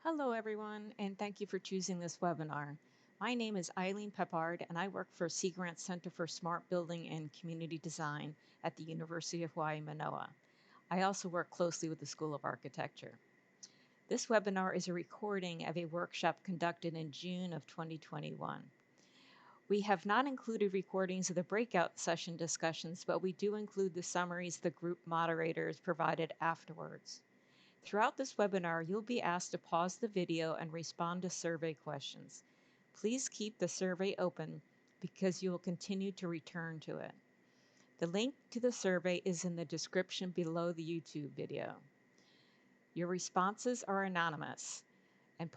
Hello, everyone, and thank you for choosing this webinar. My name is Eileen Peppard, and I work for Sea Grant Center for Smart Building and Community Design at the University of Hawaii, Manoa. I also work closely with the School of Architecture. This webinar is a recording of a workshop conducted in June of 2021. We have not included recordings of the breakout session discussions, but we do include the summaries the group moderators provided afterwards. Throughout this webinar, you'll be asked to pause the video and respond to survey questions. Please keep the survey open because you will continue to return to it. The link to the survey is in the description below the YouTube video. Your responses are anonymous and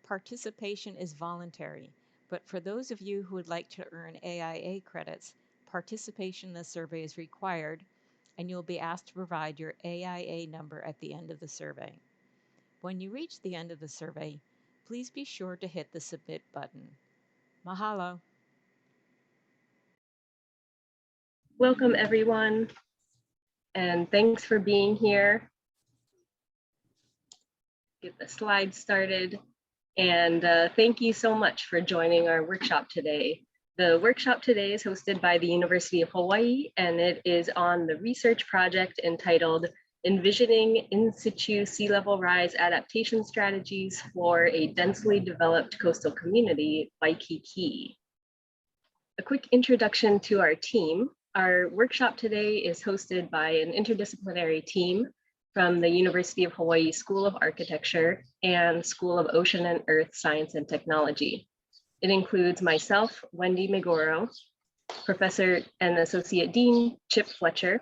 participation is voluntary, but for those of you who would like to earn AIA credits, participation in the survey is required and you'll be asked to provide your AIA number at the end of the survey. When you reach the end of the survey, please be sure to hit the submit button. Mahalo. Welcome, everyone, and thanks for being here. Get the slides started, and thank you so much for joining our workshop today. The workshop today is hosted by the University of Hawaii, and it is on the research project entitled Envisioning In Situ Sea Level Rise Adaptation Strategies for a Densely Developed Coastal Community, Waikiki. A quick introduction to our team. Our workshop today is hosted by an interdisciplinary team from the University of Hawaii School of Architecture and School of Ocean and Earth Science and Technology. It includes myself, Wendy Megoro, Professor and Associate Dean Chip Fletcher,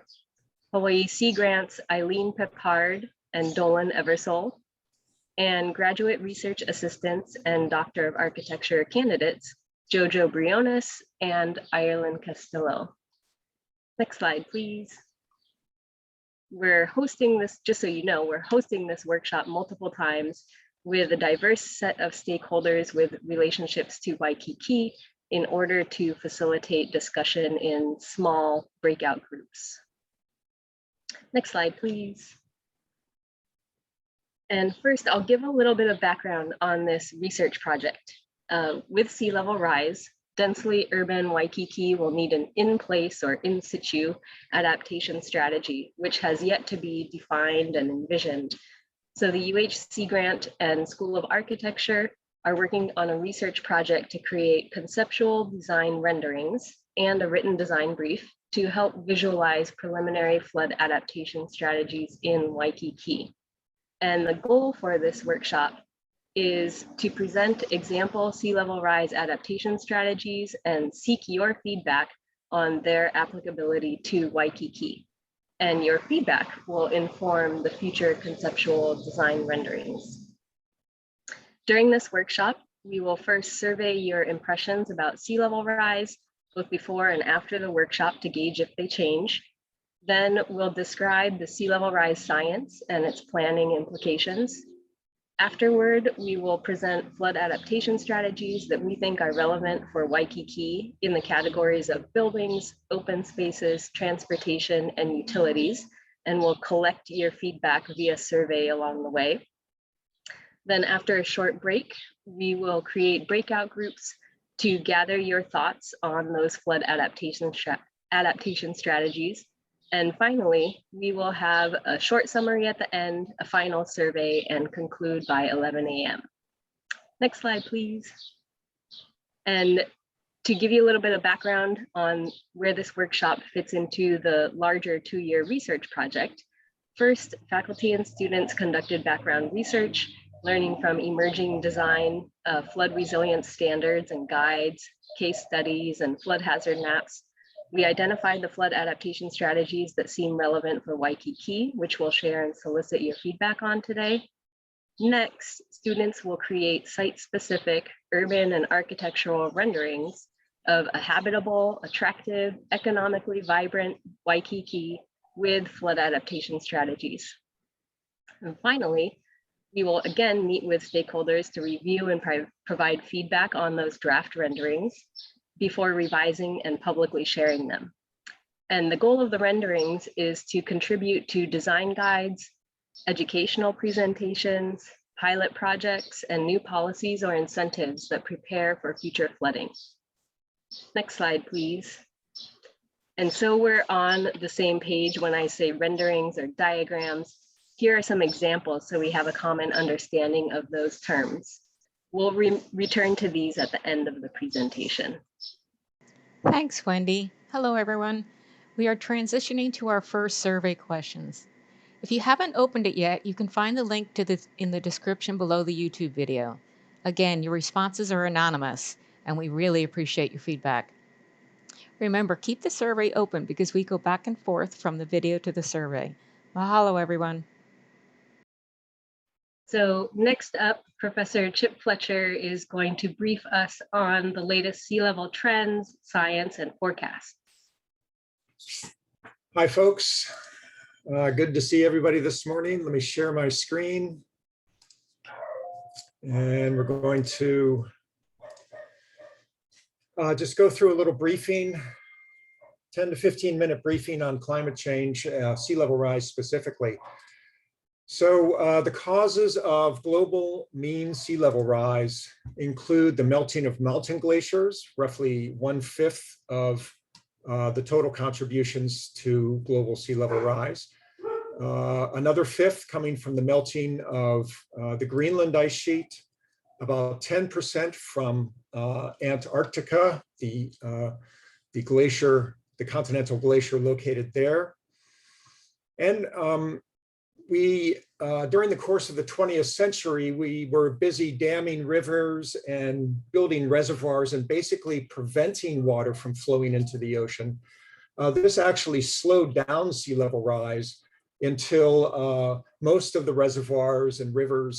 Hawaii Sea Grants Eileen Peppard and Dolan Eversole, and graduate research assistants and Doctor of Architecture candidates Jojo Briones and Ireland Castillo. Next slide, please. We're hosting this, just so you know, we're hosting this workshop multiple times with a diverse set of stakeholders with relationships to Waikiki in order to facilitate discussion in small breakout groups. Next slide, please. And first, I'll give a little bit of background on this research project. With sea level rise, densely urban Waikiki will need an in-place or in-situ adaptation strategy, which has yet to be defined and envisioned. So the UHC Grant and School of Architecture are working on a research project to create conceptual design renderings and a written design brief to help visualize preliminary flood adaptation strategies in Waikiki. And the goal for this workshop is to present example sea level rise adaptation strategies and seek your feedback on their applicability to Waikiki. And your feedback will inform the future conceptual design renderings. During this workshop, we will first survey your impressions about sea level rise, both before and after the workshop to gauge if they change. Then we'll describe the sea level rise science and its planning implications. Afterward, we will present flood adaptation strategies that we think are relevant for Waikiki in the categories of buildings, open spaces, transportation, and utilities, and we'll collect your feedback via survey along the way. Then after a short break, we will create breakout groups to gather your thoughts on those flood adaptation strategies. And finally, we will have a short summary at the end, a final survey, and conclude by 11 a.m. Next slide, please. And to give you a little bit of background on where this workshop fits into the larger 2-year research project, first, faculty and students conducted background research, learning from emerging design, flood resilience standards and guides, case studies, and flood hazard maps. We identified the flood adaptation strategies that seem relevant for Waikiki, which we'll share and solicit your feedback on today. Next, students will create site-specific urban and architectural renderings of a habitable, attractive, economically vibrant Waikiki with flood adaptation strategies. And finally, we will again meet with stakeholders to review and provide feedback on those draft renderings before revising and publicly sharing them. And the goal of the renderings is to contribute to design guides, educational presentations, pilot projects, and new policies or incentives that prepare for future flooding. Next slide, please. And so we're on the same page when I say renderings or diagrams. Here are some examples so we have a common understanding of those terms. We'll return to these at the end of the presentation. Thanks, Wendy. Hello, everyone. We are transitioning to our first survey questions. If you haven't opened it yet, you can find the link to this in the description below the YouTube video. Again, your responses are anonymous, and we really appreciate your feedback. Remember, keep the survey open because we go back and forth from the video to the survey. Mahalo, everyone. So next up, Professor Chip Fletcher is going to brief us on the latest sea level trends, science, and forecasts. Hi, folks. Good to see everybody this morning. Let me share my screen. And we're going to just go through a little briefing, 10 to 15 minute briefing on climate change, sea level rise specifically. So the causes of global mean sea level rise include the melting of mountain glaciers, roughly 1/5 of the total contributions to global sea level rise. Another 1/5 coming from the melting of the Greenland ice sheet, about 10% from Antarctica, the glacier, the continental glacier located there. And during the course of the 20th century, we were busy damming rivers and building reservoirs and basically preventing water from flowing into the ocean. This actually slowed down sea level rise until most of the reservoirs and rivers,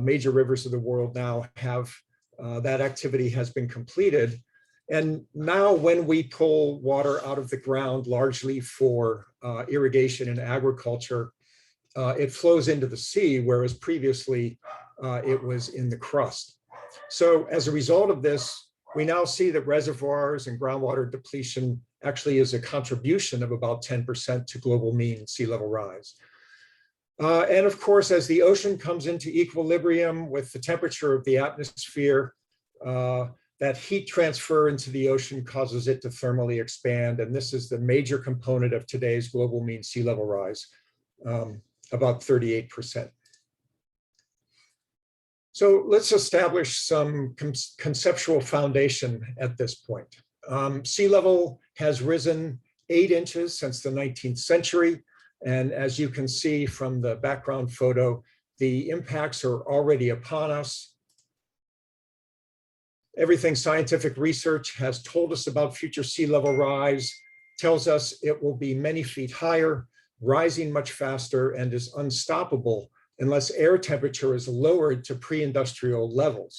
major rivers of the world now have, that activity has been completed. And now when we pull water out of the ground, largely for irrigation and agriculture, it flows into the sea, whereas previously it was in the crust. So as a result of this, we now see that reservoirs and groundwater depletion actually is a contribution of about 10% to global mean sea level rise. And of course, as the ocean comes into equilibrium with the temperature of the atmosphere, that heat transfer into the ocean causes it to thermally expand. And this is the major component of today's global mean sea level rise, about 38%. So let's establish some conceptual foundation at this point. Sea level has risen 8 inches since the 19th century. And as you can see from the background photo, the impacts are already upon us. Everything scientific research has told us about future sea level rise tells us it will be many feet higher, rising much faster, and is unstoppable unless air temperature is lowered to pre-industrial levels.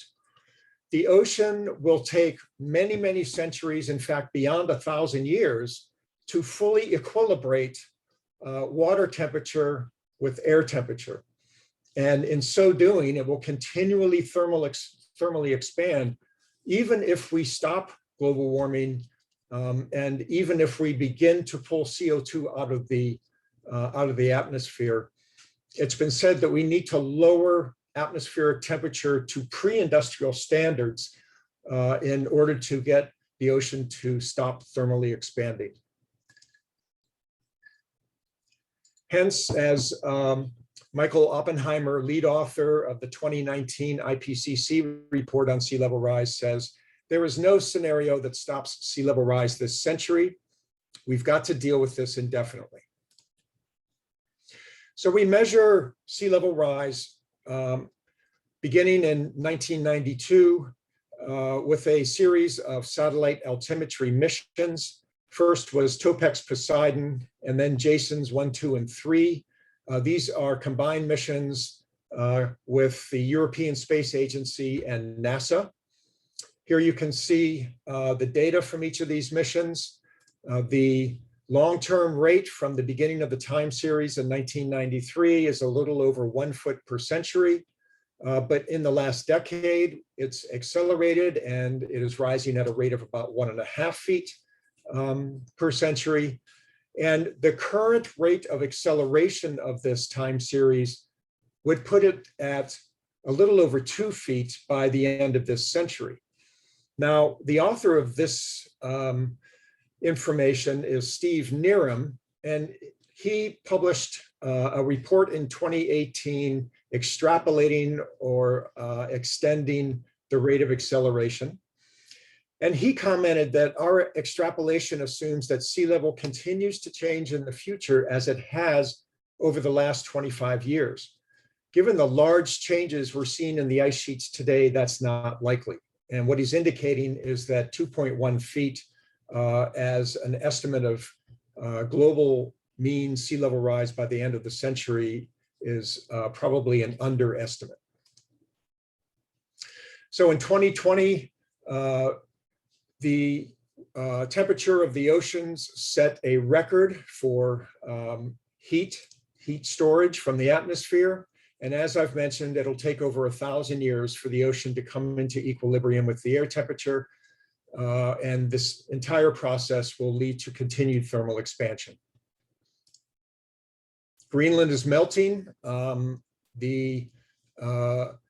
The ocean will take many, many centuries, in fact, beyond 1,000 years, to fully equilibrate water temperature with air temperature. And in so doing, it will continually thermally expand, even if we stop global warming, and even if we begin to pull CO2 out of the atmosphere. It's been said that we need to lower atmospheric temperature to pre-industrial standards in order to get the ocean to stop thermally expanding. Hence, as Michael Oppenheimer, lead author of the 2019 IPCC report on sea level rise, says, there is no scenario that stops sea level rise this century. We've got to deal with this indefinitely. So we measure sea level rise beginning in 1992 with a series of satellite altimetry missions. First was TOPEX Poseidon, and then JASON's 1, 2, and 3. These are combined missions with the European Space Agency and NASA. Here you can see the data from each of these missions. The long-term rate from the beginning of the time series in 1993 is a little over 1 foot per century. But in the last decade, it's accelerated and it is rising at a rate of about 1.5 feet per century. And the current rate of acceleration of this time series would put it at a little over 2 feet by the end of this century. Now, the author of this information is Steve Neeram, and he published a report in 2018 extrapolating or extending the rate of acceleration. And he commented that our extrapolation assumes that sea level continues to change in the future as it has over the last 25 years. Given the large changes we're seeing in the ice sheets today, that's not likely. And what he's indicating is that 2.1 feet as an estimate of global mean sea level rise by the end of the century is probably an underestimate. So in 2020, the temperature of the oceans set a record for heat storage from the atmosphere. And as I've mentioned, it'll take over 1,000 years for the ocean to come into equilibrium with the air temperature. And this entire process will lead to continued thermal expansion. Greenland is melting. The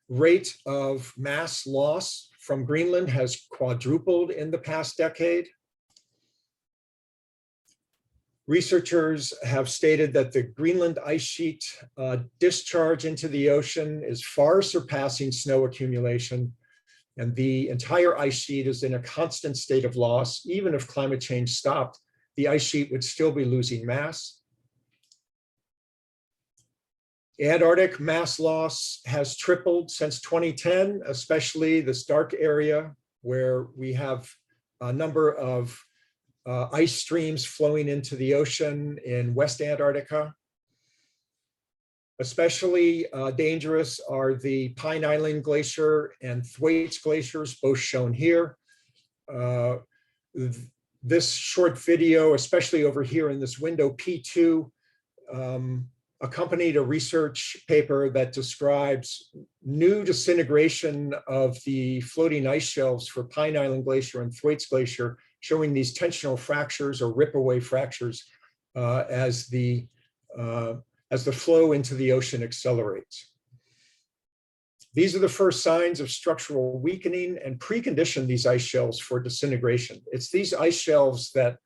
rate of mass loss from Greenland has quadrupled in the past decade. Researchers have stated that the Greenland ice sheet discharge into the ocean is far surpassing snow accumulation, and the entire ice sheet is in a constant state of loss. Even if climate change stopped, the ice sheet would still be losing mass. Antarctic mass loss has tripled since 2010, especially this dark area where we have a number of ice streams flowing into the ocean in West Antarctica. Especially dangerous are the Pine Island Glacier and Thwaites glaciers, both shown here. This short video, especially over here in this window P2, accompanied a research paper that describes new disintegration of the floating ice shelves for Pine Island Glacier and Thwaites Glacier, showing these tensional fractures or rip-away fractures as the flow into the ocean accelerates. These are the first signs of structural weakening and precondition these ice shelves for disintegration. It's these ice shelves that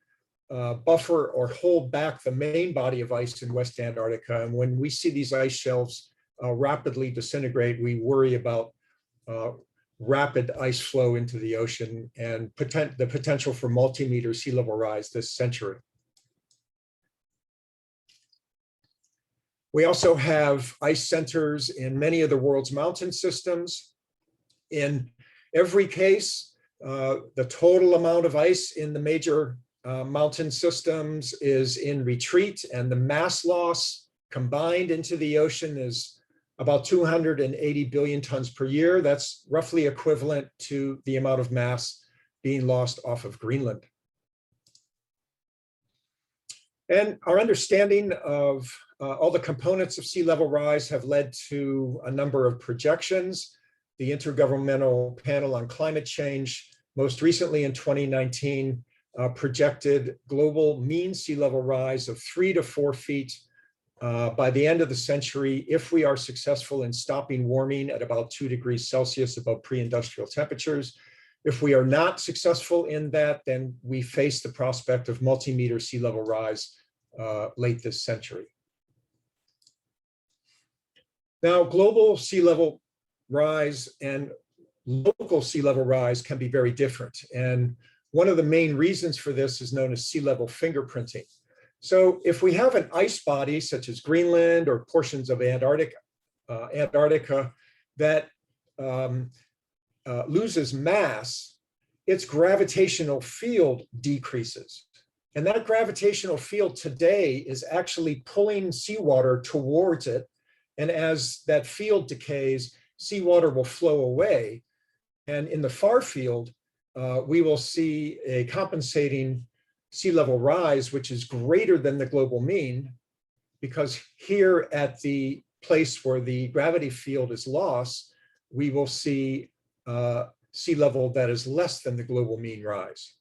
buffer or hold back the main body of ice in West Antarctica. And when we see these ice shelves rapidly disintegrate, we worry about rapid ice flow into the ocean and the potential for multi-meter sea level rise this century. We also have ice centers in many of the world's mountain systems. In every case, the total amount of ice in the major mountain systems is in retreat, and the mass loss combined into the ocean is about 280 billion tons per year. That's roughly equivalent to the amount of mass being lost off of Greenland. And our understanding of all the components of sea level rise have led to a number of projections. The Intergovernmental Panel on Climate Change, most recently in 2019, projected global mean sea level rise of 3 to 4 feet by the end of the century if we are successful in stopping warming at about 2 degrees Celsius above pre-industrial temperatures. If we are not successful in that, then we face the prospect of multi-meter sea level rise late this century. Now, global sea level rise and local sea level rise can be very different. And one of the main reasons for this is known as sea level fingerprinting. So if we have an ice body such as Greenland or portions of Antarctica that loses mass, its gravitational field decreases. And that gravitational field today is actually pulling seawater towards it. And as that field decays, seawater will flow away. And in the far field, we will see a compensating sea level rise, which is greater than the global mean, because here at the place where the gravity field is lost, we will see sea level that is less than the global mean rise.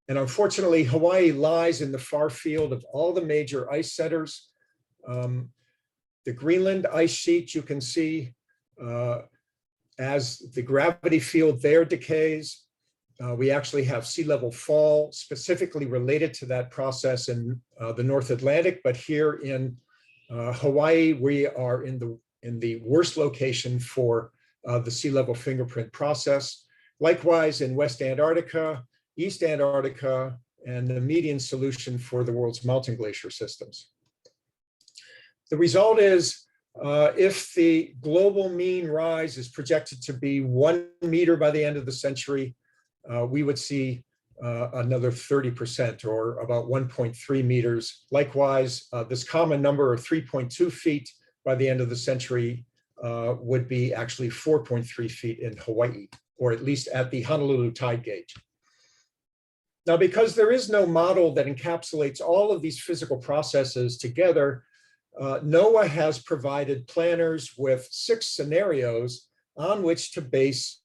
And unfortunately, Hawaii lies in the far field of all the major ice centers. The Greenland ice sheet, you can see As the gravity field there decays, we actually have sea level fall specifically related to that process in the North Atlantic. But here in Hawaii, we are in the worst location for the sea level fingerprint process. Likewise, in West Antarctica, East Antarctica, and the median solution for the world's mountain glacier systems. The result is, if the global mean rise is projected to be 1 meter by the end of the century, we would see another 30% or about 1.3 meters. Likewise, this common number of 3.2 feet by the end of the century would be actually 4.3 feet in Hawaii, or at least at the Honolulu tide gauge. Now, because there is no model that encapsulates all of these physical processes together, NOAA has provided planners with 6 scenarios on which to base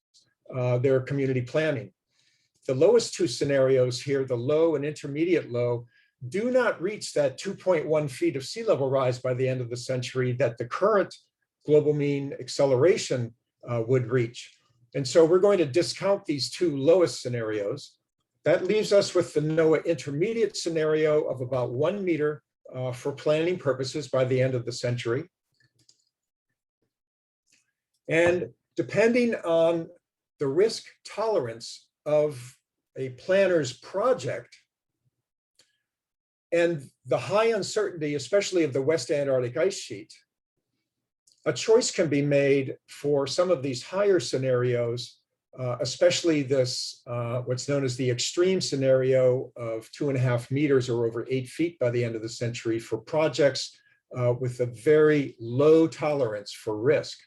their community planning. The lowest 2 scenarios here, the low and intermediate low, do not reach that 2.1 feet of sea level rise by the end of the century that the current global mean acceleration would reach. And so we're going to discount these 2 lowest scenarios. That leaves us with the NOAA intermediate scenario of about 1 meter for planning purposes by the end of the century. And depending on the risk tolerance of a planner's project and the high uncertainty, especially of the West Antarctic ice sheet, a choice can be made for some of these higher scenarios, especially this, what's known as the extreme scenario of 2.5 meters or over 8 feet by the end of the century for projects with a very low tolerance for risk.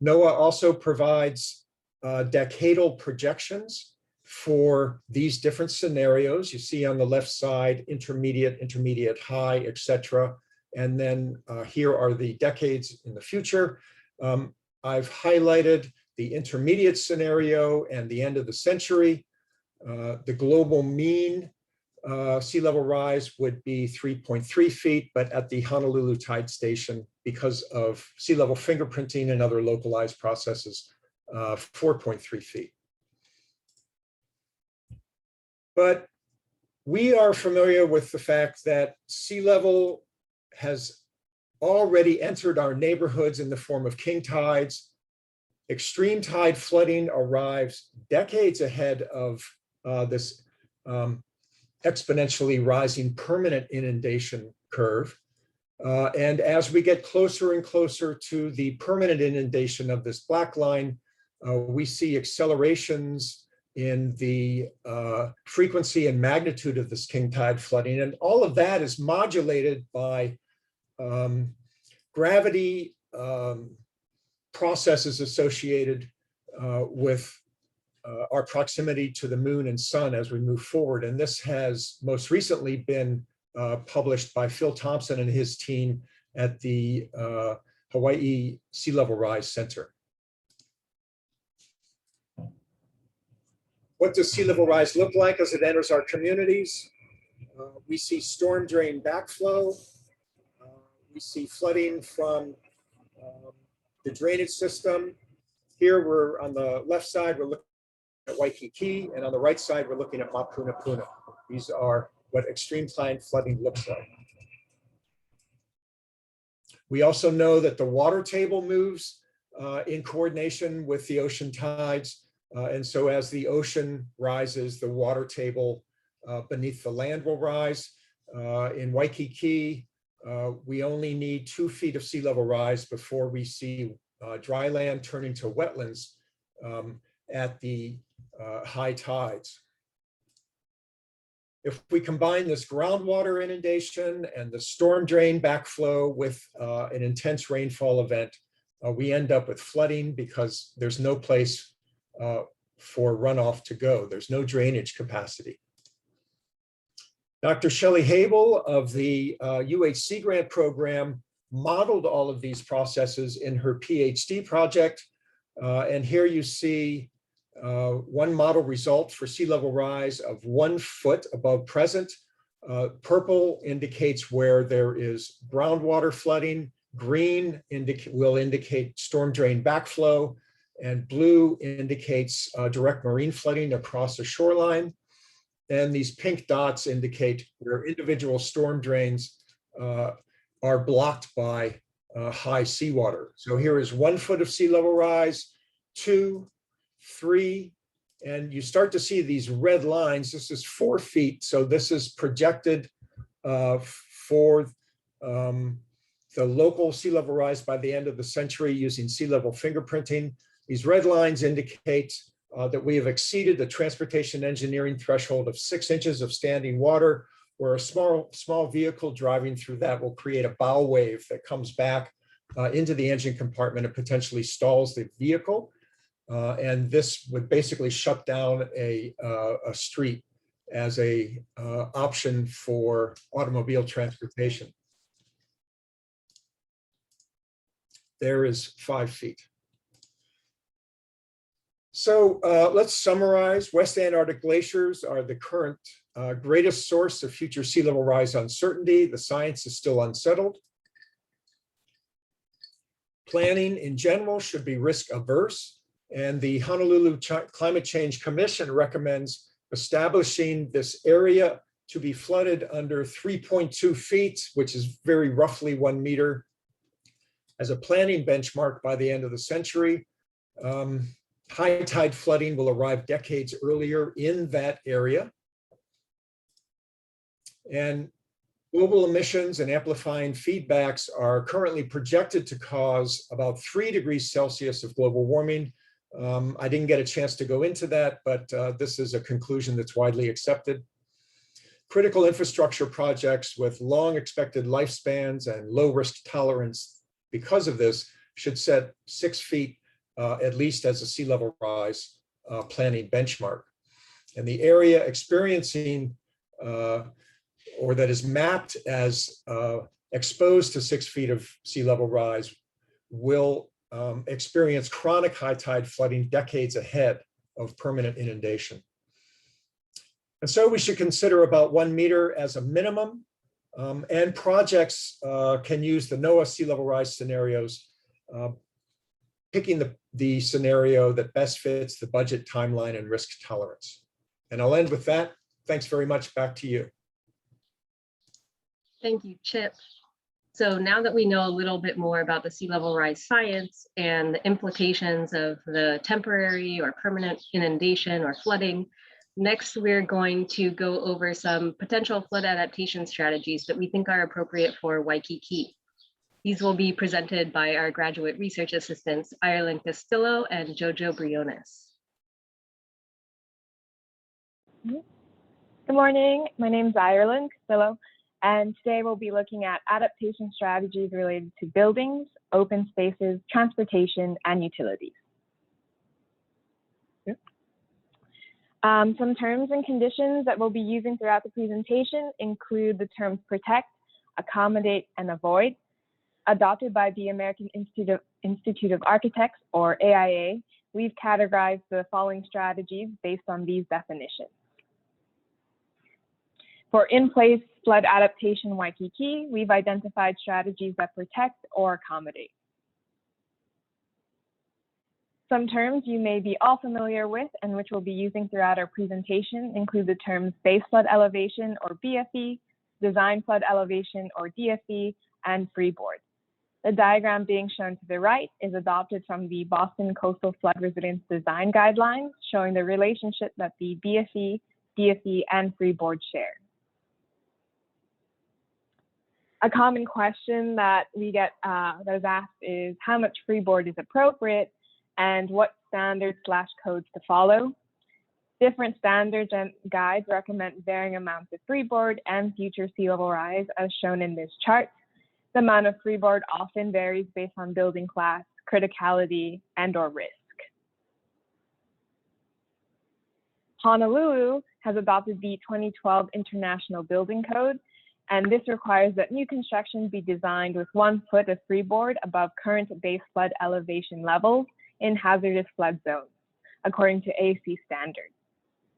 NOAA also provides decadal projections for these different scenarios. You see on the left side, intermediate, intermediate high, etc. And then here are the decades in the future. I've highlighted the intermediate scenario and the end of the century. The global mean sea level rise would be 3.3 feet, but at the Honolulu tide station, because of sea level fingerprinting and other localized processes, 4.3 feet. But we are familiar with the fact that sea level has already entered our neighborhoods in the form of king tides. Extreme tide flooding arrives decades ahead of this exponentially rising permanent inundation curve. And as we get closer and closer to the permanent inundation of this black line, we see accelerations in the frequency and magnitude of this king tide flooding. And all of that is modulated by gravity processes associated with our proximity to the moon and sun as we move forward. And this has most recently been published by Phil Thompson and his team at the Hawaii Sea Level Rise Center. What does sea level rise look like as it enters our communities? We see storm drain backflow. We see flooding from the drainage system. Here we're on the left side, we're looking at Waikiki, and on the right side, we're looking at Mapunapuna. These are what extreme tide flooding looks like. We also know that the water table moves in coordination with the ocean tides. And so as the ocean rises, the water table beneath the land will rise. In Waikiki, we only need 2 feet of sea level rise before we see dry land turning to wetlands at the high tides. If we combine this groundwater inundation and the storm drain backflow with an intense rainfall event, we end up with flooding because there's no place for runoff to go. There's no drainage capacity. Dr. Shelley Habel of the UHC grant program modeled all of these processes in her PhD project. And here you see one model result for sea level rise of 1 foot above present. Purple indicates where there is groundwater flooding. Green will indicate storm drain backflow, and blue indicates direct marine flooding across the shoreline. And these pink dots indicate where individual storm drains are blocked by high seawater. So here is 1 foot of sea level rise, 2, 3, and you start to see these red lines. This is 4 feet. So this is projected for the local sea level rise by the end of the century using sea level fingerprinting. These red lines indicate that we have exceeded the transportation engineering threshold of 6 inches of standing water, where a small vehicle driving through that will create a bow wave that comes back into the engine compartment and potentially stalls the vehicle. And this would basically shut down a street as a option for automobile transportation. There is 5 feet. So let's summarize. West Antarctic glaciers are the current greatest source of future sea level rise uncertainty. The science is still unsettled. Planning in general should be risk averse, and the Honolulu Climate Change Commission recommends establishing this area to be flooded under 3.2 feet, which is very roughly 1 meter, as a planning benchmark by the end of the century. High tide flooding will arrive decades earlier in that area. And global emissions and amplifying feedbacks are currently projected to cause about 3 degrees Celsius of global warming. I didn't get a chance to go into that, but this is a conclusion that's widely accepted. Critical infrastructure projects with long expected lifespans and low risk tolerance because of this should set 6 feet at least as a sea level rise planning benchmark. And the area experiencing or that is mapped as exposed to 6 feet of sea level rise will experience chronic high tide flooding decades ahead of permanent inundation. And so we should consider about 1 meter as a minimum, and projects can use the NOAA sea level rise scenarios, picking the scenario that best fits the budget, timeline, and risk tolerance. And I'll end with that. Thanks very much. Back to you. Thank you, Chip. So now that we know a little bit more about the sea level rise science and the implications of the temporary or permanent inundation or flooding, next we're going to go over some potential flood adaptation strategies that we think are appropriate for Waikiki. These will be presented by our graduate research assistants, Ireland Castillo and Jojo Briones. Good morning, my name is Ireland Castillo, and today we'll be looking at adaptation strategies related to buildings, open spaces, transportation, and utilities. Some terms and conditions that we'll be using throughout the presentation include the terms protect, accommodate, and avoid. Adopted by the American Institute of Architects, or AIA, we've categorized the following strategies based on these definitions. For in-place flood adaptation Waikiki, we've identified strategies that protect or accommodate. Some terms you may be all familiar with and which we'll be using throughout our presentation include the terms base flood elevation, or BFE, design flood elevation, or DFE, and freeboard. The diagram being shown to the right is adopted from the Boston Coastal Flood Resilience Design Guidelines, showing the relationship that the BFE, DFE, and freeboard share. A common question that we get that is asked is how much freeboard is appropriate and what standards/codes to follow. Different standards and guides recommend varying amounts of freeboard and future sea level rise as shown in this chart. The amount of freeboard often varies based on building class, criticality, and/or risk. Honolulu has adopted the 2012 International Building Code, and this requires that new construction be designed with 1 foot of freeboard above current base flood elevation levels in hazardous flood zones, according to AAC standards.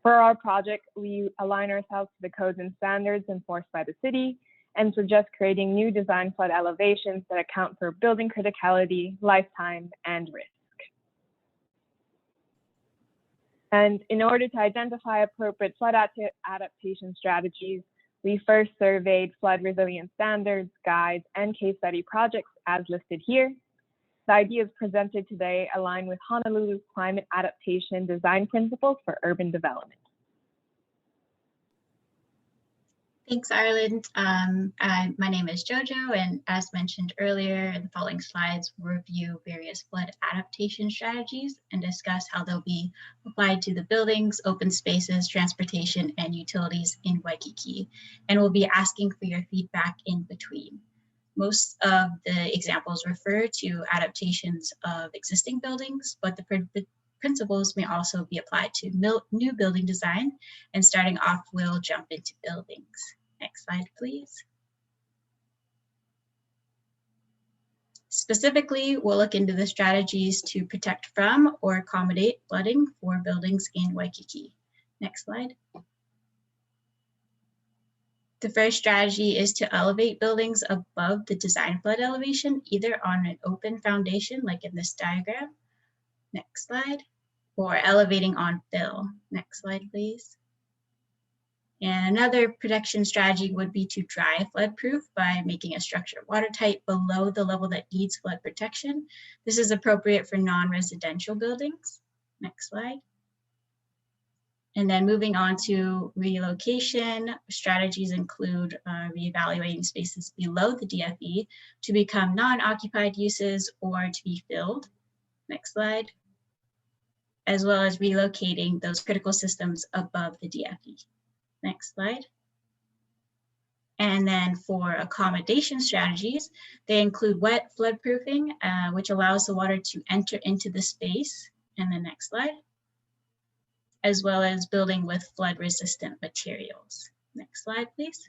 For our project, we align ourselves to the codes and standards enforced by the city, and suggest creating new design flood elevations that account for building criticality, lifetime, and risk. And in order to identify appropriate flood adaptation strategies, we first surveyed flood resilience standards, guides, and case study projects as listed here. The ideas presented today align with Honolulu's climate adaptation design principles for urban development. Thanks, Ireland. My name is Jojo, and as mentioned earlier, in the following slides, we'll review various flood adaptation strategies and discuss how they'll be applied to the buildings, open spaces, transportation, and utilities in Waikiki. And we'll be asking for your feedback in between. Most of the examples refer to adaptations of existing buildings, but the principles may also be applied to new building design. And starting off, we'll jump into buildings. Next slide, please. Specifically, we'll look into the strategies to protect from or accommodate flooding for buildings in Waikiki. Next slide. The first strategy is to elevate buildings above the design flood elevation, either on an open foundation, like in this diagram. Next slide. Or elevating on fill. Next slide, please. And another protection strategy would be to dry floodproof by making a structure watertight below the level that needs flood protection. This is appropriate for non-residential buildings. Next slide. And then moving on to relocation, strategies include reevaluating spaces below the DFE to become non-occupied uses or to be filled. Next slide. As well as relocating those critical systems above the DFE. Next slide. And then for accommodation strategies, they include wet floodproofing, which allows the water to enter into the space. And the next slide. As well as building with flood resistant materials. Next slide, please.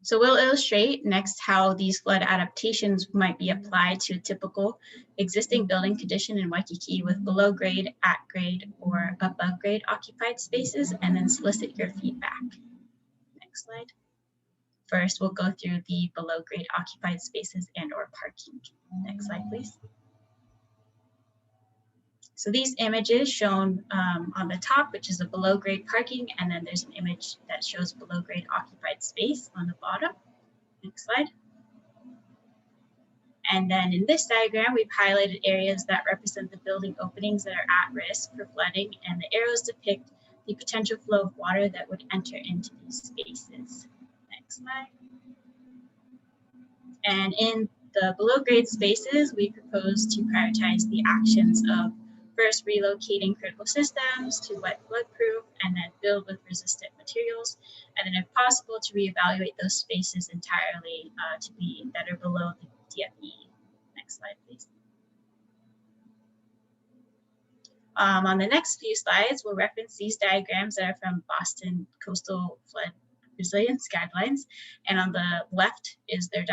So we'll illustrate next how these flood adaptations might be applied to a typical existing building condition in Waikiki with below grade, at grade, or above grade occupied spaces, and then solicit your feedback. Next slide. First, we'll go through the below grade occupied spaces and or parking. Next slide, please. So these images shown on the top, which is a below grade parking, and then there's an image that shows below grade occupied space on the bottom. Next slide. And then in this diagram, we've highlighted areas that represent the building openings that are at risk for flooding, and the arrows depict the potential flow of water that would enter into these spaces. Next slide. And in the below grade spaces, we propose to prioritize the actions of first relocating critical systems to wet floodproof and then build with resistant materials. And then if possible to reevaluate those spaces entirely to be that are below the DFE. Next slide, please. On the next few slides, we'll reference these diagrams that are from Boston Coastal Flood Resilience Guidelines. And on the left is their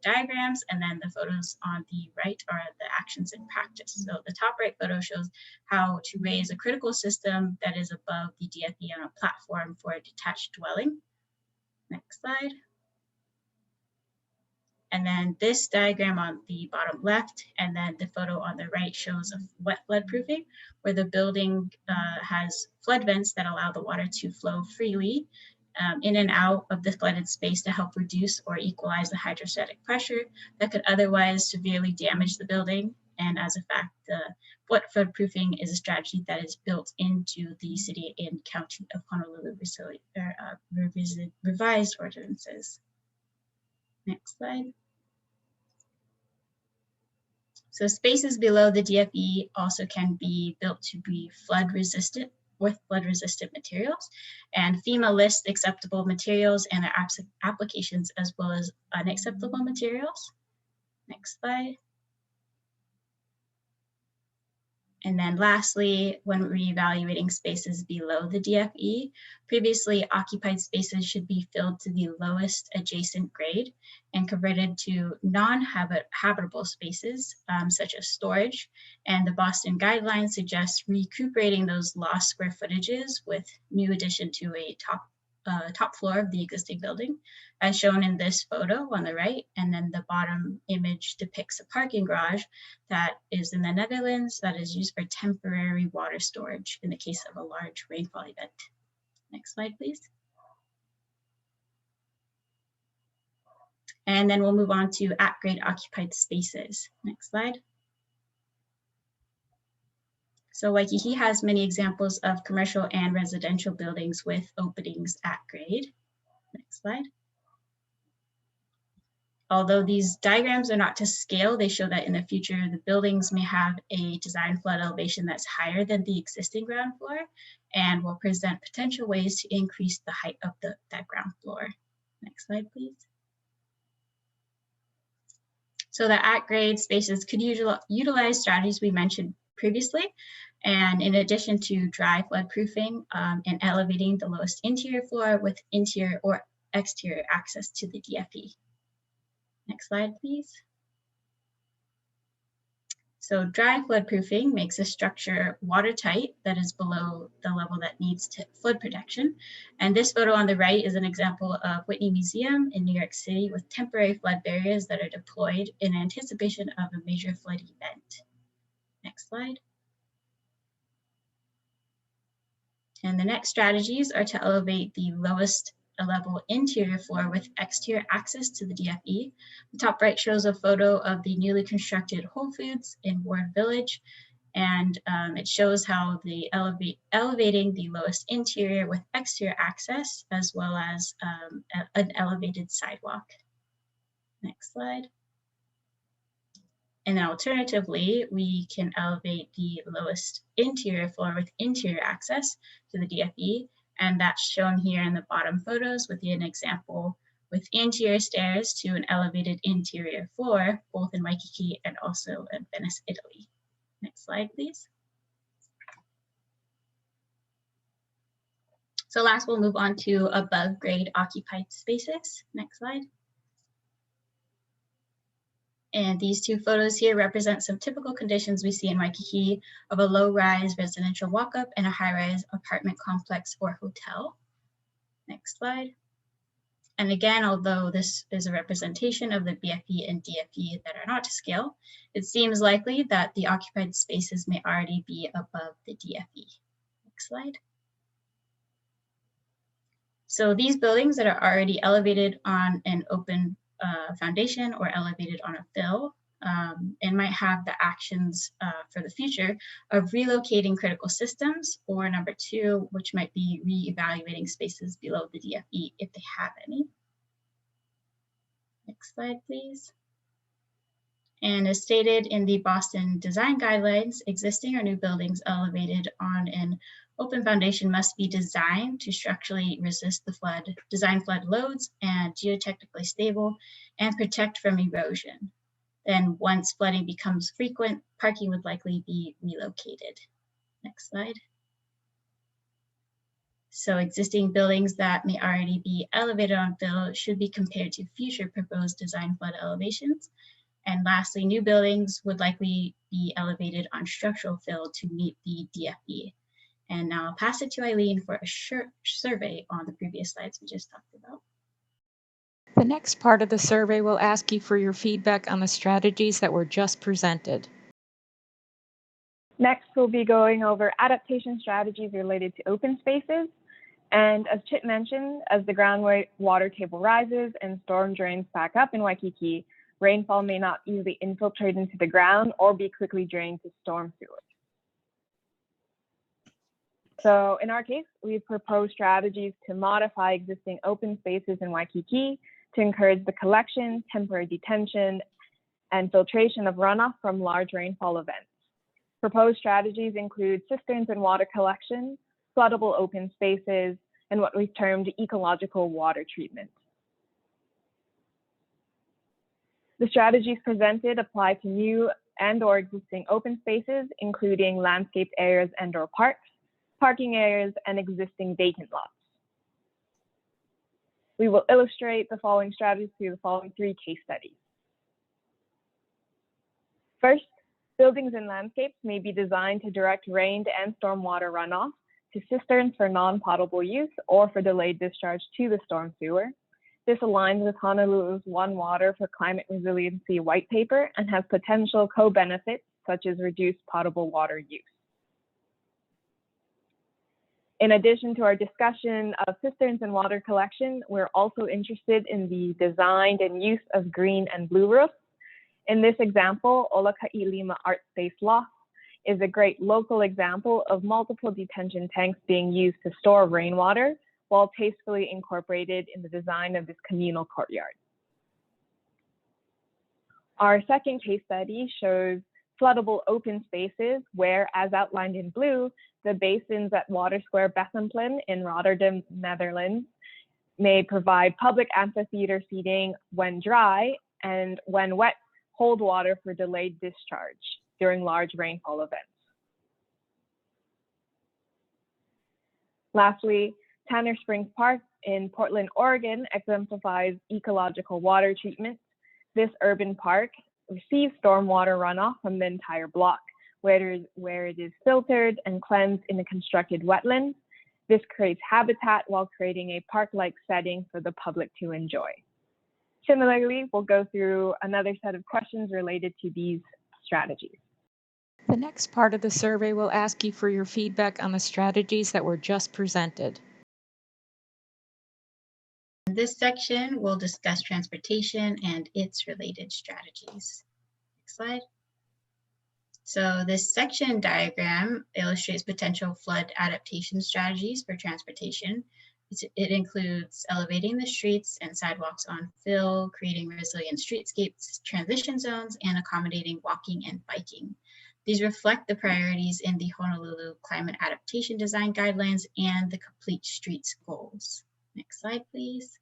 diagrams, and then the photos on the right are the actions in practice. So the top right photo shows how to raise a critical system that is above the DFE on a platform for a detached dwelling. Next slide. And then this diagram on the bottom left, and then the photo on the right shows a wet floodproofing, where the building has flood vents that allow the water to flow freely in and out of the flooded space to help reduce or equalize the hydrostatic pressure that could otherwise severely damage the building. And as a fact, the wet floodproofing is a strategy that is built into the City and County of Honolulu revised ordinances. Next slide. So spaces below the DFE also can be built to be flood resistant with flood resistant materials, and FEMA lists acceptable materials and their applications as well as unacceptable materials. Next slide. And then lastly, when reevaluating spaces below the DFE, previously occupied spaces should be filled to the lowest adjacent grade and converted to non-habitable spaces, such as storage. And the Boston guidelines suggest recuperating those lost square footages with new addition to a top top floor of the existing building, as shown in this photo on the right. And then the bottom image depicts a parking garage that is in the Netherlands that is used for temporary water storage in the case of a large rainfall event. Next slide, please. And then we'll move on to at-grade occupied spaces. Next slide. So Waikiki has many examples of commercial and residential buildings with openings at grade. Next slide. Although these diagrams are not to scale, they show that in the future, the buildings may have a design flood elevation that's higher than the existing ground floor and will present potential ways to increase the height of that ground floor. Next slide, please. So the at-grade spaces could utilize strategies we mentioned previously. And in addition to dry flood proofing and elevating the lowest interior floor with interior or exterior access to the DFE. Next slide, please. So dry flood proofing makes a structure watertight that is below the level that needs flood protection. And this photo on the right is an example of Whitney Museum in New York City with temporary flood barriers that are deployed in anticipation of a major flood event. Next slide. And the next strategies are to elevate the lowest level interior floor with exterior access to the DFE. The top right shows a photo of the newly constructed Whole Foods in Ward Village, and it shows how the elevating the lowest interior with exterior access, as well as an elevated sidewalk. Next slide. And then alternatively, we can elevate the lowest interior floor with interior access to the DFE. And that's shown here in the bottom photos with an example with interior stairs to an elevated interior floor, both in Waikiki and also in Venice, Italy. Next slide, please. So last, we'll move on to above grade occupied spaces. Next slide. And these two photos here represent some typical conditions we see in Waikiki of a low-rise residential walk-up and a high-rise apartment complex or hotel. Next slide. And again, although this is a representation of the BFE and DFE that are not to scale, it seems likely that the occupied spaces may already be above the DFE. Next slide. So these buildings that are already elevated on an open foundation or elevated on a fill and might have the actions for the future of relocating critical systems, or number two, which might be re-evaluating spaces below the DFE if they have any. Next slide, please. And as stated in the Boston Design Guidelines, existing or new buildings elevated on an open foundation must be designed to structurally resist the design flood loads and geotechnically stable and protect from erosion. Then once flooding becomes frequent, parking would likely be relocated. Next slide. So existing buildings that may already be elevated on fill should be compared to future proposed design flood elevations. And lastly, new buildings would likely be elevated on structural fill to meet the DFE. And now I'll pass it to Eileen for a short survey on the previous slides we just talked about. The next part of the survey will ask you for your feedback on the strategies that were just presented. Next, we'll be going over adaptation strategies related to open spaces. And as Chip mentioned, as the groundwater table rises and storm drains back up in Waikiki, rainfall may not easily infiltrate into the ground or be quickly drained to storm sewers. So in our case, we've proposed strategies to modify existing open spaces in Waikiki to encourage the collection, temporary detention, and filtration of runoff from large rainfall events. Proposed strategies include cisterns and water collection, floodable open spaces, and what we've termed ecological water treatment. The strategies presented apply to new and/or existing open spaces, including landscaped areas and/or parks, parking areas, and existing vacant lots. We will illustrate the following strategies through the following three case studies. First, buildings and landscapes may be designed to direct rain and stormwater runoff to to cisterns for non-potable use or for delayed discharge to the storm sewer. This aligns with Honolulu's One Water for Climate Resiliency white paper and has potential co-benefits such as reduced potable water use. In addition to our discussion of cisterns and water collection, we're also interested in the design and use of green and blue roofs. In this example, Olaka'i Lima Art Space Loft is a great local example of multiple detention tanks being used to store rainwater while tastefully incorporated in the design of this communal courtyard. Our second case study shows floodable open spaces where, as outlined in blue, the basins at Water Square Bethlehem in Rotterdam, Netherlands, may provide public amphitheater seating when dry, and when wet, hold water for delayed discharge during large rainfall events. Lastly, Tanner Springs Park in Portland, Oregon exemplifies ecological water treatment. This urban park receives stormwater runoff from the entire block, where it is filtered and cleansed in a constructed wetland. This creates habitat while creating a park-like setting for the public to enjoy. Similarly, we'll go through another set of questions related to these strategies. The next part of the survey will ask you for your feedback on the strategies that were just presented. In this section, we'll discuss transportation and its related strategies. Next slide. So this section diagram illustrates potential flood adaptation strategies for transportation. It includes elevating the streets and sidewalks on fill, creating resilient streetscapes, transition zones, and accommodating walking and biking. These reflect the priorities in the Honolulu Climate Adaptation Design Guidelines and the Complete Streets goals. Next slide, please.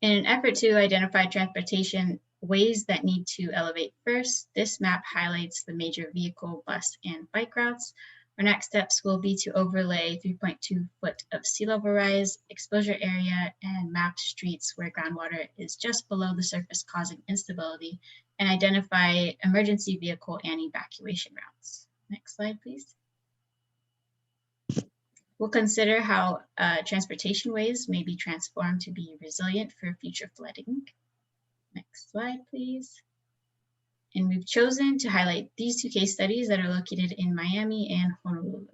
In an effort to identify transportation ways that need to elevate first, this map highlights the major vehicle, bus, and bike routes. Our next steps will be to overlay 3.2 foot of sea level rise, exposure area, and map streets where groundwater is just below the surface causing instability, and identify emergency vehicle and evacuation routes. Next slide, please. We'll consider how transportation ways may be transformed to be resilient for future flooding. Next slide, please. And we've chosen to highlight these two case studies that are located in Miami and Honolulu.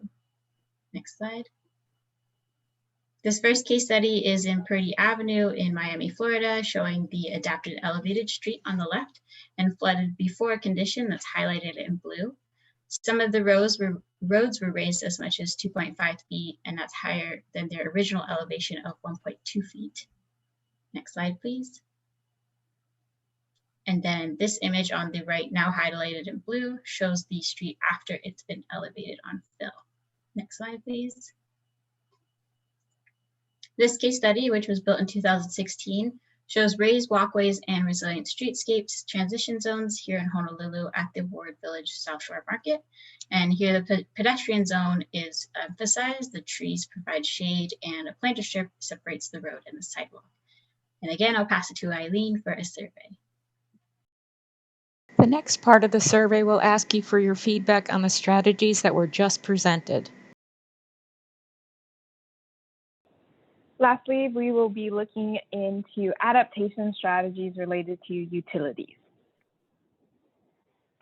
Next slide. This first case study is in Purdy Avenue in Miami, Florida, showing the adapted elevated street on the left and flooded before condition that's highlighted in blue. Some of the roads were raised as much as 2.5 feet, and that's higher than their original elevation of 1.2 feet. Next slide, please. And then this image on the right, now highlighted in blue, shows the street after it's been elevated on fill. Next slide, please. This case study, which was built in 2016, shows raised walkways and resilient streetscapes, transition zones here in Honolulu at the Ward Village South Shore Market. And here the pedestrian zone is emphasized. The trees provide shade and a planter strip separates the road and the sidewalk. And again, I'll pass it to Eileen for a survey. The next part of the survey will ask you for your feedback on the strategies that were just presented. Lastly, we will be looking into adaptation strategies related to utilities.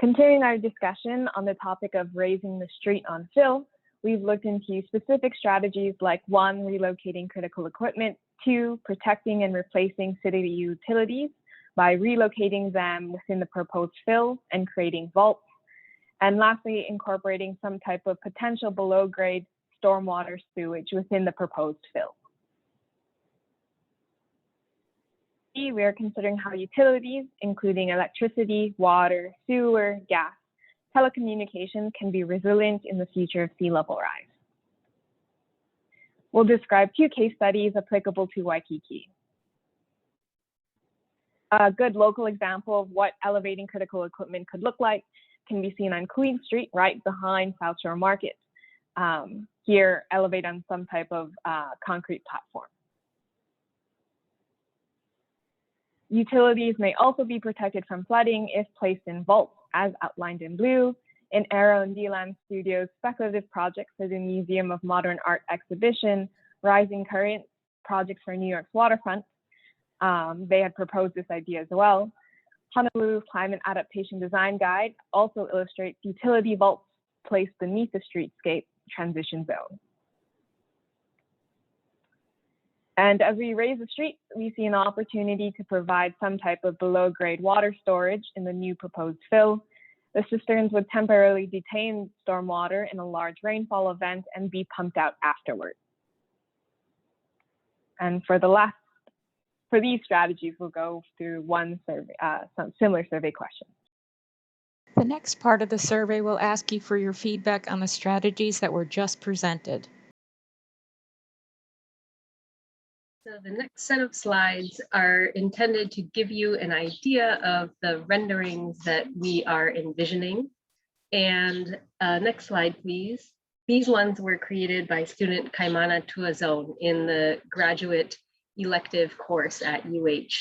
Continuing our discussion on the topic of raising the street on fill, we've looked into specific strategies like 1, relocating critical equipment, 2, protecting and replacing city utilities by relocating them within the proposed fill and creating vaults, and lastly, incorporating some type of potential below-grade stormwater sewage within the proposed fill. We are considering how utilities, including electricity, water, sewer, gas, telecommunications, can be resilient in the future of sea level rise. We'll describe 2 case studies applicable to Waikiki. A good local example of what elevating critical equipment could look like can be seen on Queen Street, right behind South Shore Market. Here, elevate on some type of concrete platform. Utilities may also be protected from flooding if placed in vaults, as outlined in blue, in Aero and D-Land Studios' speculative project for the Museum of Modern Art exhibition, Rising Currents, Projects for New York's Waterfront, they had proposed this idea as well. Honolulu's Climate Adaptation Design Guide also illustrates utility vaults placed beneath the streetscape transition zone. And as we raise the streets, we see an opportunity to provide some type of below-grade water storage in the new proposed fill. The cisterns would temporarily detain stormwater in a large rainfall event and be pumped out afterwards. And for these strategies, we'll go through one survey, some similar survey questions. The next part of the survey will ask you for your feedback on the strategies that were just presented. So the next set of slides are intended to give you an idea of the renderings that we are envisioning. And next slide, please. These ones were created by student Kaimana Tuazon in the graduate elective course at UH.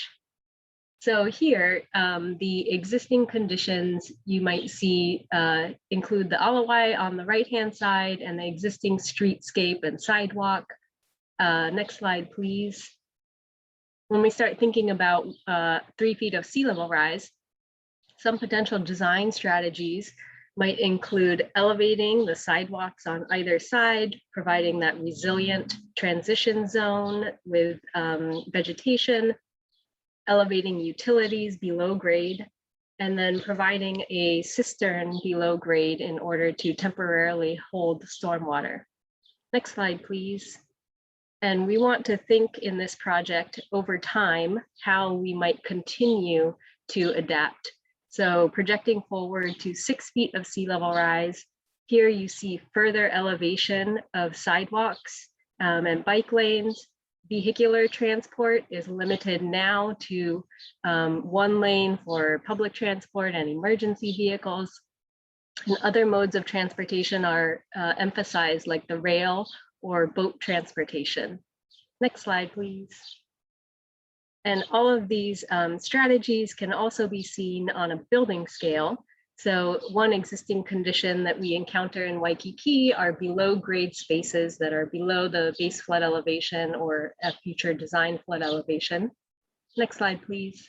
So here, the existing conditions you might see include the alawai on the right-hand side and the existing streetscape and sidewalk. Next slide, please. When we start thinking about 3 feet of sea level rise, some potential design strategies might include elevating the sidewalks on either side, providing that resilient transition zone with vegetation, elevating utilities below grade, and then providing a cistern below grade in order to temporarily hold stormwater. Next slide, please. And we want to think in this project over time how we might continue to adapt. So projecting forward to 6 feet of sea level rise, here you see further elevation of sidewalks and bike lanes. Vehicular transport is limited now to 1 lane for public transport and emergency vehicles. And other modes of transportation are emphasized, like the rail or boat transportation. Next slide, please. And all of these strategies can also be seen on a building scale. So one existing condition that we encounter in Waikiki are below grade spaces that are below the base flood elevation or a future design flood elevation. Next slide, please.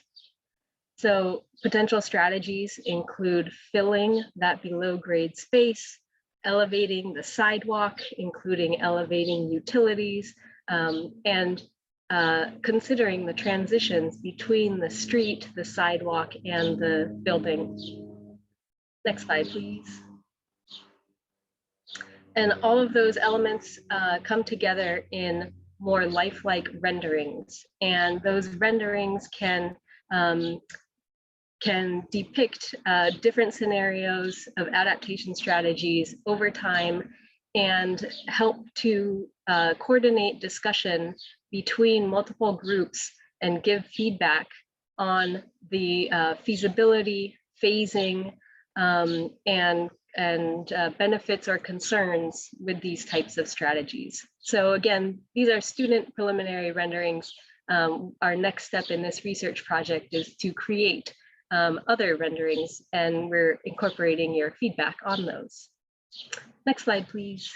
So potential strategies include filling that below grade space, elevating the sidewalk, including elevating utilities, and considering the transitions between the street, the sidewalk, and the building. Next slide, please. And all of those elements come together in more lifelike renderings. And those renderings can depict different scenarios of adaptation strategies over time and help to coordinate discussion between multiple groups and give feedback on the feasibility, phasing, and benefits or concerns with these types of strategies. So again, these are student preliminary renderings. Our next step in this research project is to create other renderings, and we're incorporating your feedback on those. Next slide, please.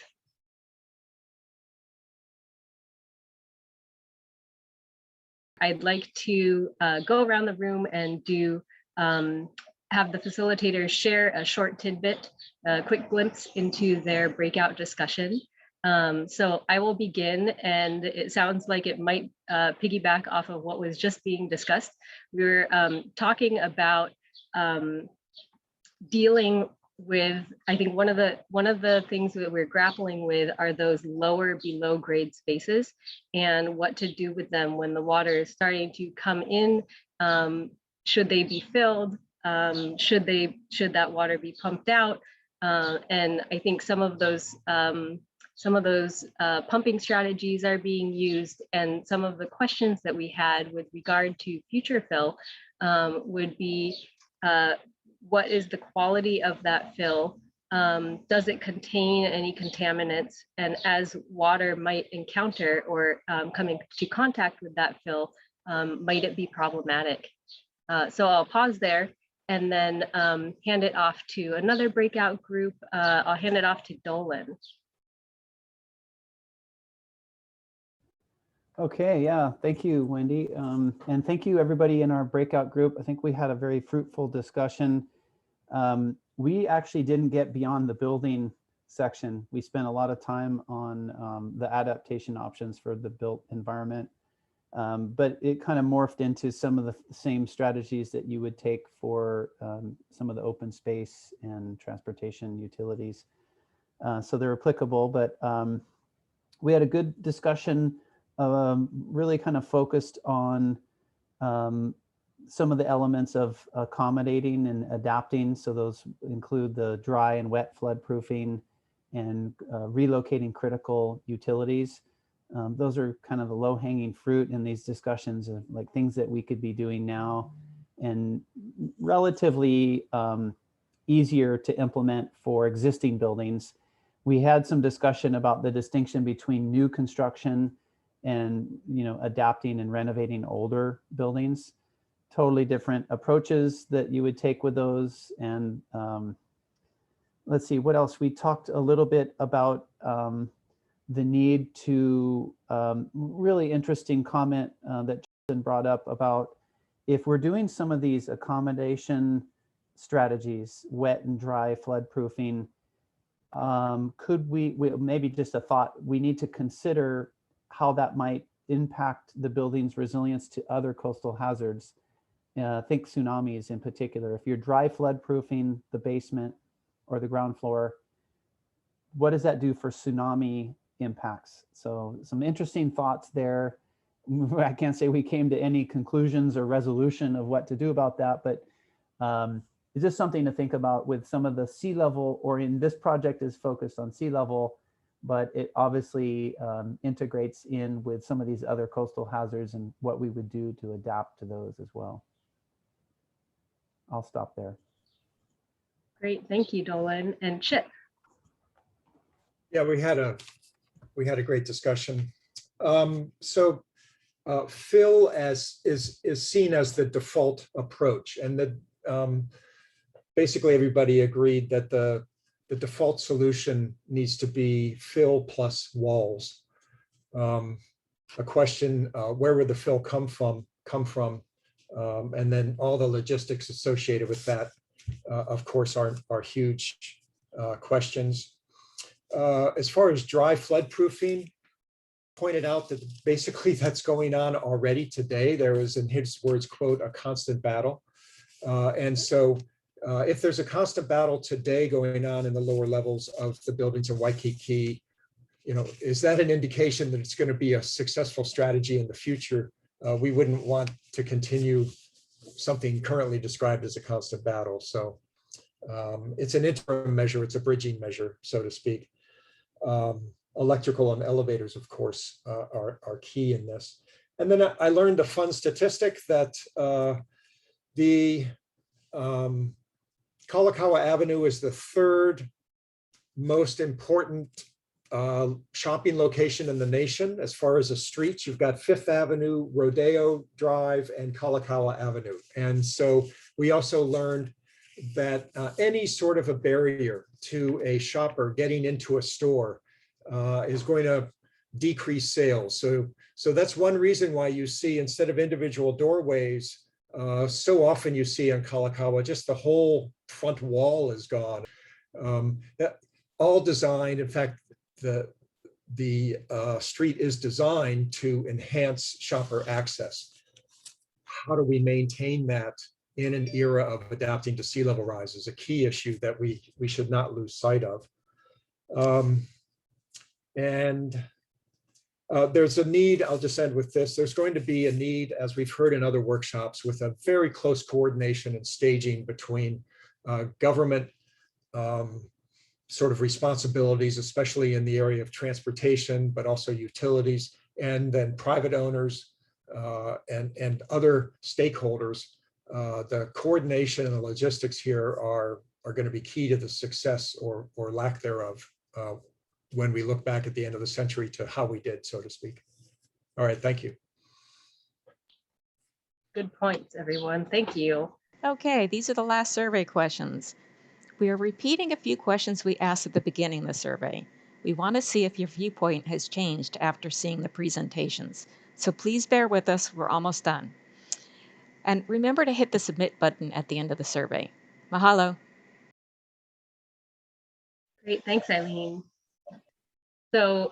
I'd like to go around the room and have the facilitators share a short tidbit, a quick glimpse into their breakout discussion. So I will begin, and it sounds like it might piggyback off of what was just being discussed. We were talking about dealing with, I think one of the things that we're grappling with are those lower below grade spaces and what to do with them when the water is starting to come in. Should they be filled? Should that water be pumped out? And I think some of those pumping strategies are being used, and some of the questions that we had with regard to future fill would be, what is the quality of that fill? Does it contain any contaminants? And as water might encounter or come into contact with that fill, might it be problematic? So I'll pause there and then hand it off to another breakout group. I'll hand it off to Dolan. Okay, yeah, thank you, Wendy. And thank you everybody in our breakout group. I think we had a very fruitful discussion. We actually didn't get beyond the building section. We spent a lot of time on the adaptation options for the built environment. But it kind of morphed into some of the same strategies that you would take for some of the open space and transportation utilities. So they're applicable, but we had a good discussion, really kind of focused on some of the elements of accommodating and adapting. So those include the dry and wet flood proofing and relocating critical utilities. Those are kind of the low-hanging fruit in these discussions of like things that we could be doing now and relatively easier to implement for existing buildings. We had some discussion about the distinction between new construction and adapting and renovating older buildings. Totally different approaches that you would take with those. And let's see, what else? We talked a little bit about the need to, really interesting comment that Justin brought up about if we're doing some of these accommodation strategies, wet and dry flood proofing, could we maybe just a thought, we need to consider how that might impact the building's resilience to other coastal hazards. Think tsunamis in particular. If you're dry flood proofing the basement or the ground floor, what does that do for tsunami impacts? So some interesting thoughts there. I can't say we came to any conclusions or resolution of what to do about that, but it's just something to think about with some of the sea level, or in this project is focused on sea level, but it obviously integrates in with some of these other coastal hazards and what we would do to adapt to those as well. I'll stop there. Great, thank you, Dolan. And Chip. Yeah, we had a great discussion. So fill is seen as the default approach, and basically everybody agreed that the default solution needs to be fill plus walls. A question: where would the fill come from? And then all the logistics associated with that, of course, are huge questions. As far as dry flood proofing, pointed out that basically that's going on already today. There is, in his words, quote, a constant battle. And so if there's a constant battle today going on in the lower levels of the buildings in Waikiki, is that an indication that it's going to be a successful strategy in the future? We wouldn't want to continue something currently described as a constant battle. So it's an interim measure, it's a bridging measure, so to speak. Electrical and elevators, of course, are key in this. And then I learned a fun statistic that the Kalakaua Avenue is the third most important shopping location in the nation as far as the streets. You've got Fifth Avenue, Rodeo Drive, and Kalakaua Avenue. And so we also learned that any sort of a barrier to a shopper getting into a store is going to decrease sales. So that's one reason why you see, instead of individual doorways, so often you see on Kalakaua, just the whole front wall is gone. All designed, in fact, the street is designed to enhance shopper access. How do we maintain that in an era of adapting to sea level rise is a key issue that we should not lose sight of. There's a need, I'll just end with this, there's going to be a need, as we've heard in other workshops, with a very close coordination and staging between government sort of responsibilities, especially in the area of transportation, but also utilities, and then private owners and other stakeholders. The coordination and the logistics here are going to be key to the success or lack thereof when we look back at the end of the century to how we did, so to speak. All right, thank you. Good points, everyone. Thank you. Okay, these are the last survey questions. We are repeating a few questions we asked at the beginning of the survey. We want to see if your viewpoint has changed after seeing the presentations. So please bear with us, we're almost done. And remember to hit the submit button at the end of the survey. Mahalo. Great, thanks, Eileen. So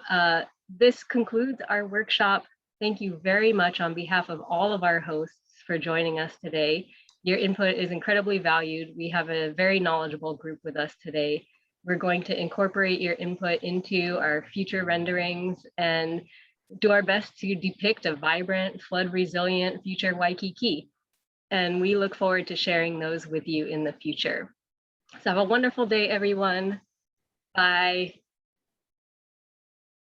this concludes our workshop. Thank you very much on behalf of all of our hosts for joining us today. Your input is incredibly valued. We have a very knowledgeable group with us today. We're going to incorporate your input into our future renderings and do our best to depict a vibrant, flood resilient future Waikiki. And we look forward to sharing those with you in the future. So have a wonderful day, everyone. Bye.